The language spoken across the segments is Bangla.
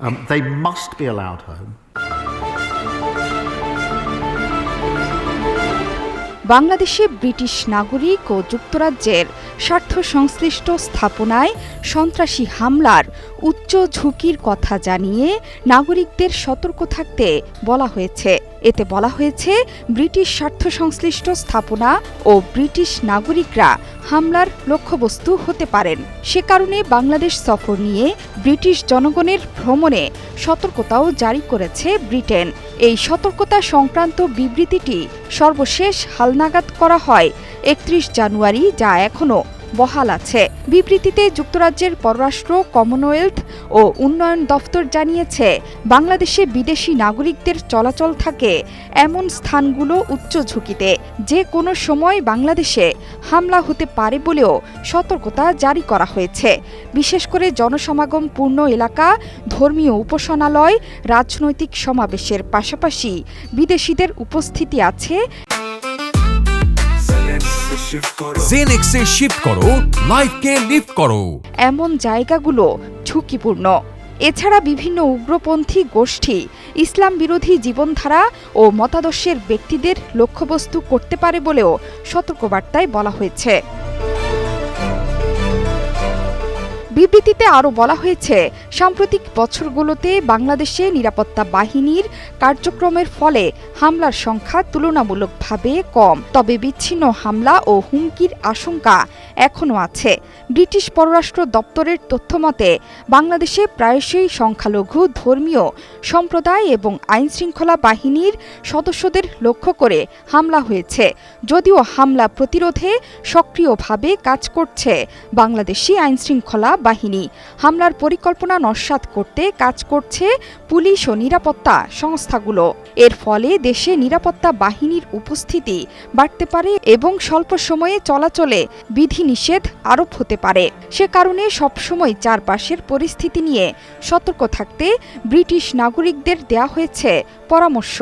They must be allowed home. বাংলাদেশে ব্রিটিশ নাগরিক ও যুক্তরাজ্যের স্বার্থ সংশ্লিষ্ট স্থাপনায় সন্ত্রাসী হামলার উচ্চ ঝুঁকির কথা জানিয়ে নাগরিকদের সতর্ক থাকতে বলা হয়েছে। এতে বলা হয়েছে, ব্রিটিশ স্বার্থ সংশ্লিষ্ট স্থাপনা ও ব্রিটিশ নাগরিকরা হামলার লক্ষ্যবস্তু হতে পারেন। সে কারণে বাংলাদেশ সফর নিয়ে ব্রিটিশ জনগণের ভ্রমণে সতর্কতাও জারি করেছে ব্রিটেন। এই সতর্কতা সংক্রান্ত বিবৃতিটি সর্বশেষ হালনাগাদ করা হয় ৩১ জানুয়ারি, যা এখনও বহাল আছে। বিবৃতিতে যুক্তরাজ্যের পররাষ্ট্র, কমনওয়েলথ ও উন্নয়ন দফতর জানিয়েছে, বাংলাদেশে বিদেশি নাগরিকদের চলাচল থাকে এমন স্থানগুলো উচ্চ ঝুঁকিতে, যে কোনো সময় বাংলাদেশে হামলা হতে পারে বলেও সতর্কতা জারি করা হয়েছে। বিশেষ করে জনসমাগমপূর্ণ এলাকা, ধর্মীয় উপাসনালয়, রাজনৈতিক সমাবেশের পাশাপাশি বিদেশিদের উপস্থিতি আছে। জেনেক্সে শিফট করো, লাইফকে লিফট করো। এমন জায়গাগুলো ঝুঁকিপূর্ণ। এছাড়া বিভিন্ন উগ্রপন্থী গোষ্ঠী ইসলাম বিরোধী জীবনধারা ও মতাদর্শের ব্যক্তিদের লক্ষ্যবস্তু করতে পারে বলেও সতর্কবার্তায় বলা হয়েছে। বিবৃতিতে আরও বলা হয়েছে, সাম্প্রতিক বছরগুলোতে বাংলাদেশে নিরাপত্তা বাহিনীর কার্যক্রমের ফলে হামলার সংখ্যা তুলনামূলকভাবে কম, তবে বিচ্ছিন্ন হামলা ও হুমকির আশঙ্কা এখনও আছে। ব্রিটিশ পররাষ্ট্র দপ্তরের তথ্যমতে, বাংলাদেশে প্রায়শই সংখ্যালঘু ধর্মীয় সম্প্রদায় এবং আইনশৃঙ্খলা বাহিনীর সদস্যদের লক্ষ্য করে হামলা হয়েছে। যদিও হামলা প্রতিরোধে সক্রিয়ভাবে কাজ করছে বাংলাদেশি আইনশৃঙ্খলা বাহিনী, হামলার পরিকল্পনা নস্যাৎ করতে কাজ করছে পুলিশ ও নিরাপত্তা সংস্থাগুলো। এর ফলে দেশে নিরাপত্তা বাহিনীর উপস্থিতি বাড়তে পারে এবং স্বল্প সময়ে চলাচলে বিধিনিষেধ আরোপ হতে পারে। সে কারণে সবসময় চারপাশের পরিস্থিতি নিয়ে সতর্ক থাকতে ব্রিটিশ নাগরিকদের দেয়া হয়েছে পরামর্শ।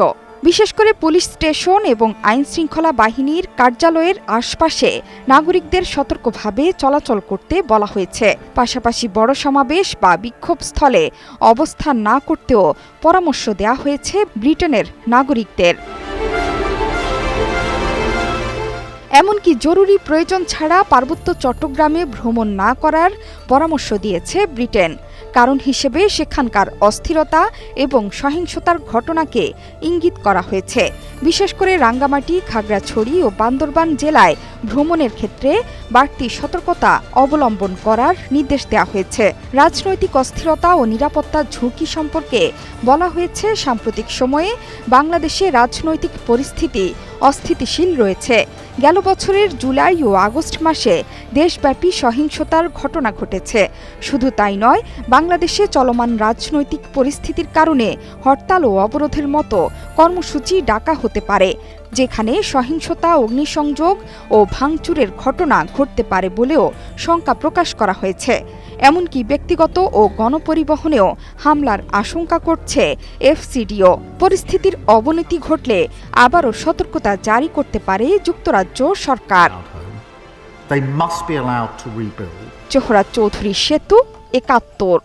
বিশেষ করে পুলিশ স্টেশন এবং আইনশৃঙ্খলা বাহিনীর কার্যালয়ের আশপাশে নাগরিকদের সতর্কভাবে চলাচল করতে বলা হয়েছে। পাশাপাশি বড় সমাবেশ বা বিক্ষোভস্থলে অবস্থান না করতেও পরামর্শ দেওয়া হয়েছে ব্রিটেনের নাগরিকদের। এমনকি জরুরি প্রয়োজন ছাড়া পার্বত্য চট্টগ্রামে ভ্রমণ না করার পরামর্শ দিয়েছে ব্রিটেন। কারণ হিসেবে সেখানকার অস্থিরতা এবং সহিংসতার ঘটনাকে ইঙ্গিত করা হয়েছে। বিশেষ করে রাঙ্গামাটি, খাগড়াছড়ি ও বান্দরবান জেলায় ভ্রমণের ক্ষেত্রে বাড়তি সতর্কতা অবলম্বন করার নির্দেশ দেওয়া হয়েছে। রাজনৈতিক অস্থিরতা ও নিরাপত্তা ঝুঁকি সম্পর্কে বলা হয়েছে, সাম্প্রতিক সময়ে বাংলাদেশে রাজনৈতিক পরিস্থিতি অস্থিতিশীল রয়েছে। গেল বছরের জুলাই ও আগস্ট মাসে দেশব্যাপী সহিংসতার ঘটনা ঘটেছে। শুধু তাই নয়, বাংলাদেশে চলমান রাজনৈতিক পরিস্থিতির কারণে হরতাল ও অবরোধের মতো কর্মসূচি ডাকা হতে পারে, যেখানে সহিংসতা, অগ্নিসংযোগ ও ভাঙচুরের ঘটনা ঘটতে পারে বলেও শঙ্কা প্রকাশ করা হয়েছে। এমনকি ব্যক্তিগত ও গণপরিবহনেও হামলার আশঙ্কা করছে এফসিডিও। পরিস্থিতির অবনতি ঘটলে আবারও সতর্কতা জারি করতে পারে যুক্তরাজ্য সরকার। They must be allowed to rebuild. Zohra Chowdhury সেতু, ৭১।